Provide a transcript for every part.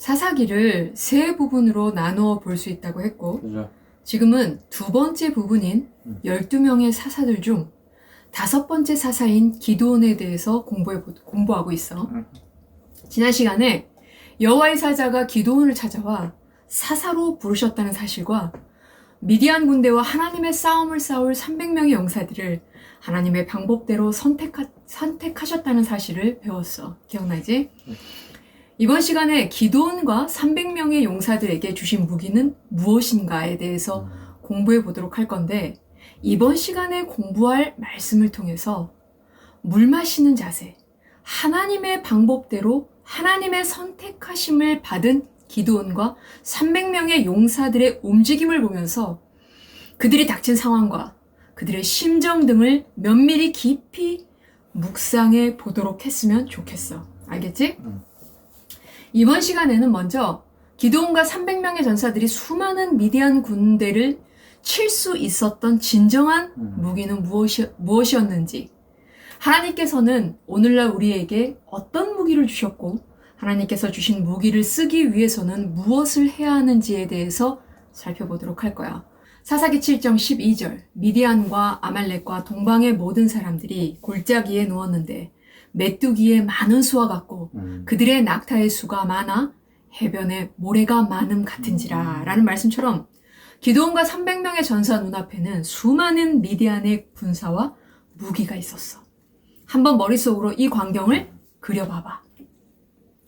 사사기를 세 부분으로 나누어 볼 수 있다고 했고, 그죠. 지금은 두 번째 부분인 12명의 사사들 중 다섯 번째 사사인 기드온에 대해서 공부하고 있어. 지난 시간에 여호와의 사자가 기드온을 찾아와 사사로 부르셨다는 사실과 미디안 군대와 하나님의 싸움을 싸울 300명의 용사들을 하나님의 방법대로 선택하셨다는 사실을 배웠어. 기억나지? 이번 시간에 기드온과 300명의 용사들에게 주신 무기는 무엇인가에 대해서 공부해 보도록 할 건데, 이번 시간에 공부할 말씀을 통해서 물 마시는 자세, 하나님의 방법대로 하나님의 선택하심을 받은 기드온과 300명의 용사들의 움직임을 보면서 그들이 닥친 상황과 그들의 심정 등을 면밀히 깊이 묵상해 보도록 했으면 좋겠어. 알겠지? 이번 시간에는 먼저 기드온과 300명의 전사들이 수많은 미디안 군대를 칠 수 있었던 진정한 무기는 무엇이었는지, 하나님께서는 오늘날 우리에게 어떤 무기를 주셨고 하나님께서 주신 무기를 쓰기 위해서는 무엇을 해야 하는지에 대해서 살펴보도록 할 거야. 사사기 7장 12절, 미디안과 아말렉과 동방의 모든 사람들이 골짜기에 누웠는데 메뚜기의 많은 수와 같고 그들의 낙타의 수가 많아 해변에 모래가 많음 같은지라 라는 말씀처럼 기드온과 300명의 전사 눈앞에는 수많은 미디안의 군사와 무기가 있었어. 한번 머릿속으로 이 광경을 그려봐봐.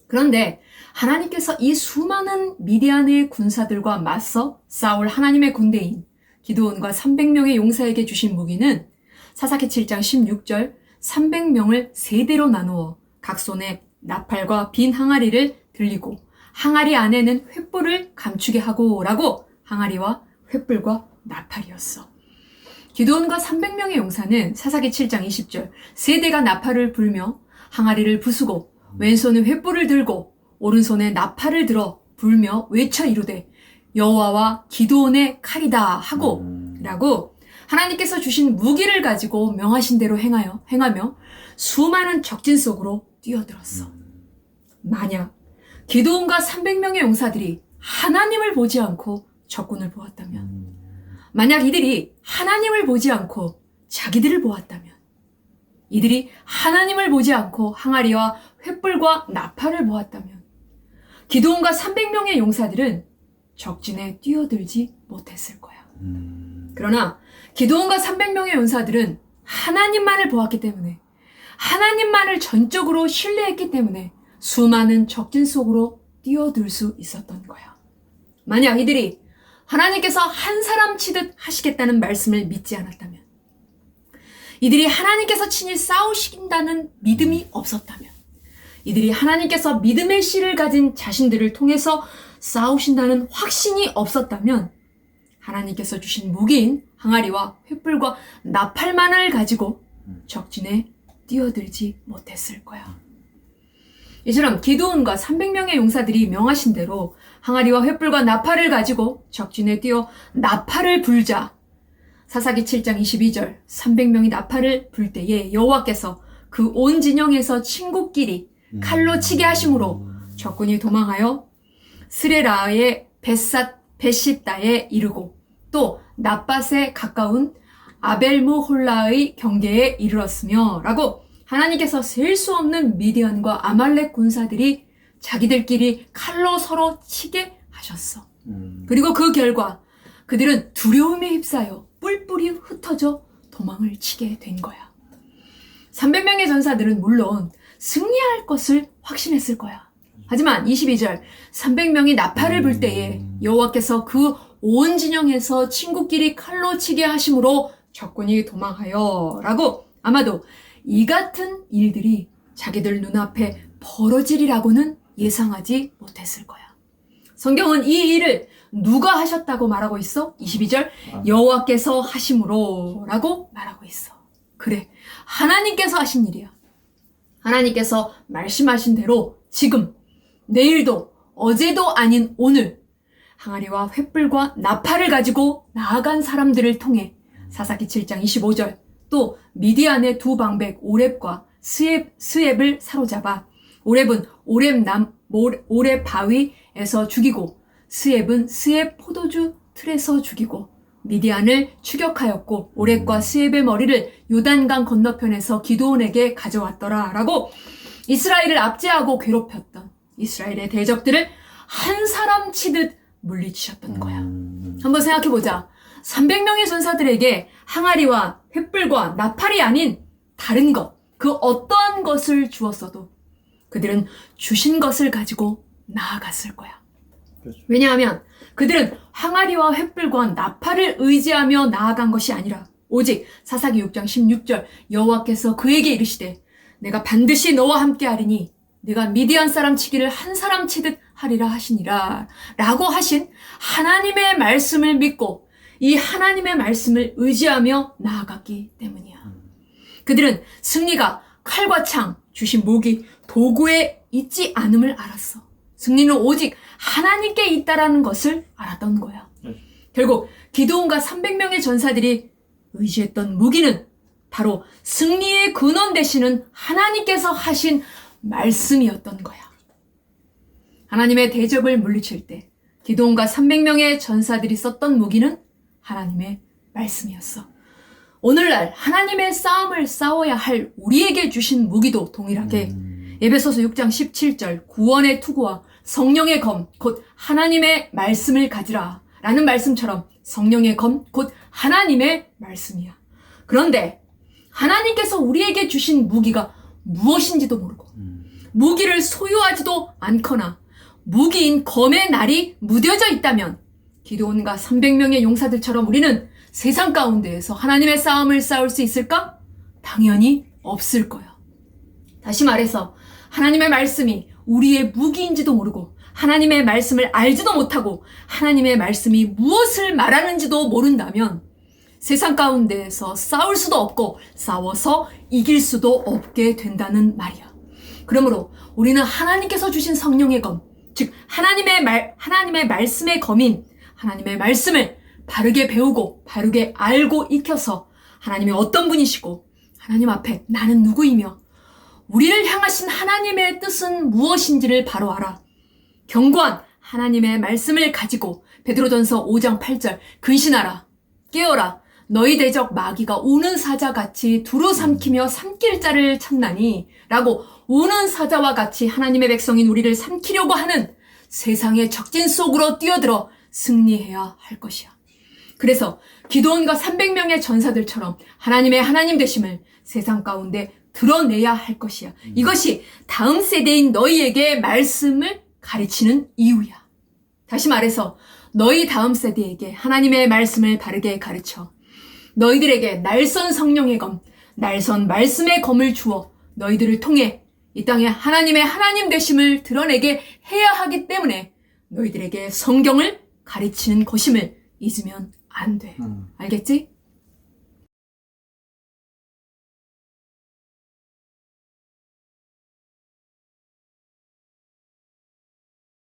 그런데 하나님께서 이 수많은 미디안의 군사들과 맞서 싸울 하나님의 군대인 기드온과 300명의 용사에게 주신 무기는 사사기 7장 16절 300명을 세 대로 나누어 각 손에 나팔과 빈 항아리를 들리고 항아리 안에는 횃불을 감추게 하고 라고 항아리와 횃불과 나팔이었어. 기드온과 300명의 용사는 사사기 7장 20절 세 대가 나팔을 불며 항아리를 부수고 왼손에 횃불을 들고 오른손에 나팔을 들어 불며 외쳐 이르되 여호와와 기드온의 칼이다 하고 라고 하나님께서 주신 무기를 가지고 명하신 대로 행하며 수많은 적진 속으로 뛰어들었어. 만약 기드온과 300명의 용사들이 하나님을 보지 않고 적군을 보았다면, 만약 이들이 하나님을 보지 않고 자기들을 보았다면, 이들이 하나님을 보지 않고 항아리와 횃불과 나팔을 보았다면 기드온과 300명의 용사들은 적진에 뛰어들지 못했을 거야. 그러나 기드온과 300명의 용사들은 하나님만을 보았기 때문에, 하나님만을 전적으로 신뢰했기 때문에 수많은 적진 속으로 뛰어들 수 있었던 거야. 만약 이들이 하나님께서 한 사람 치듯 하시겠다는 말씀을 믿지 않았다면, 이들이 하나님께서 친히 싸우신다는 믿음이 없었다면, 이들이 하나님께서 믿음의 씨를 가진 자신들을 통해서 싸우신다는 확신이 없었다면 하나님께서 주신 무기인 항아리와 횃불과 나팔만을 가지고 적진에 뛰어들지 못했을 거야. 이처럼 기드온과 300명의 용사들이 명하신 대로 항아리와 횃불과 나팔을 가지고 적진에 뛰어 나팔을 불자, 사사기 7장 22절 300명이 나팔을 불 때에 여호와께서 그 온 진영에서 친구끼리 칼로 치게 하심으로 적군이 도망하여 스레라의 벳시다에 이르고 또 낫밧에 가까운 아벨무홀라의 경계에 이르렀으며 라고 하나님께서 셀 수 없는 미디안과 아말렉 군사들이 자기들끼리 칼로 서로 치게 하셨어. 그리고 그 결과 그들은 두려움에 휩싸여 뿔뿔이 흩어져 도망을 치게 된 거야. 300명의 전사들은 물론 승리할 것을 확신했을 거야. 하지만 22절 300명이 나팔을 불 때에 여호와께서 그 온 진영에서 친구끼리 칼로 치게 하심으로 적군이 도망하여 라고 아마도 이 같은 일들이 자기들 눈앞에 벌어지리라고는 예상하지 못했을 거야. 성경은 이 일을 누가 하셨다고 말하고 있어? 22절 여호와께서 하심으로 라고 말하고 있어. 그래, 하나님께서 하신 일이야. 하나님께서 말씀하신 대로 지금, 내일도, 어제도 아닌 오늘 항아리와 횃불과 나팔을 가지고 나아간 사람들을 통해 사사기 7장 25절 또 미디안의 두 방백 오렙과 스엡을 사로잡아 오렙은 오렙 바위 에서 죽이고 스엡은 스엡 포도주 틀에서 죽이고 미디안을 추격하였고 오렉과 스엡의 머리를 요단강 건너편에서 기드온에게 가져왔더라 라고 이스라엘을 압제하고 괴롭혔던 이스라엘의 대적들을 한 사람 치듯 물리치셨던 거야. 한번 생각해보자. 300명의 전사들에게 항아리와 횃불과 나팔이 아닌 다른 것, 그 어떠한 것을 주었어도 그들은 주신 것을 가지고 나아갔을 거야. 그렇죠. 왜냐하면 그들은 항아리와 횃불과 나팔을 의지하며 나아간 것이 아니라 오직 사사기 6장 16절 여호와께서 그에게 이르시되 내가 반드시 너와 함께 하리니 내가 미디안 사람 치기를 한 사람 치듯 하리라 하시니라 라고 하신 하나님의 말씀을 믿고 이 하나님의 말씀을 의지하며 나아갔기 때문이야. 그들은 승리가 칼과 창, 주신 무기, 도구에 있지 않음을 알았어. 승리는 오직 하나님께 있다라는 것을 알았던 거야. 결국 기드온과 300명의 전사들이 의지했던 무기는 바로 승리의 근원 되시는 하나님께서 하신 말씀이었던 거야. 하나님의 대적을 물리칠 때 기드온과 300명의 전사들이 썼던 무기는 하나님의 말씀이었어. 오늘날 하나님의 싸움을 싸워야 할 우리에게 주신 무기도 동일하게 에베소서 6장 17절 구원의 투구와 성령의 검 곧 하나님의 말씀을 가지라 라는 말씀처럼 성령의 검 곧 하나님의 말씀이야. 그런데 하나님께서 우리에게 주신 무기가 무엇인지도 모르고 무기를 소유하지도 않거나 무기인 검의 날이 무뎌져 있다면 기드온과 300명의 용사들처럼 우리는 세상 가운데에서 하나님의 싸움을 싸울 수 있을까? 당연히 없을 거야. 다시 말해서 하나님의 말씀이 우리의 무기인지도 모르고 하나님의 말씀을 알지도 못하고 하나님의 말씀이 무엇을 말하는지도 모른다면 세상 가운데에서 싸울 수도 없고 싸워서 이길 수도 없게 된다는 말이야. 그러므로 우리는 하나님께서 주신 성령의 검, 즉 하나님의 말씀의 검인 하나님의 말씀을 바르게 배우고 바르게 알고 익혀서 하나님이 어떤 분이시고 하나님 앞에 나는 누구이며 우리를 향하신 하나님의 뜻은 무엇인지를 바로 알아. 견고한 하나님의 말씀을 가지고 베드로전서 5장 8절 근신하라 깨어라 너희 대적 마귀가 우는 사자같이 두루 삼키며 삼킬 자를 찾나니 라고 우는 사자와 같이 하나님의 백성인 우리를 삼키려고 하는 세상의 적진 속으로 뛰어들어 승리해야 할 것이야. 그래서 기드온과 300명의 전사들처럼 하나님의 하나님 되심을 세상 가운데 드러내야 할 것이야. 이것이 다음 세대인 너희에게 말씀을 가르치는 이유야. 다시 말해서 너희 다음 세대에게 하나님의 말씀을 바르게 가르쳐 너희들에게 날선 성령의 검, 날선 말씀의 검을 주어 너희들을 통해 이 땅에 하나님의 하나님 되심을 드러내게 해야 하기 때문에 너희들에게 성경을 가르치는 것임을 잊으면 안 돼. 알겠지?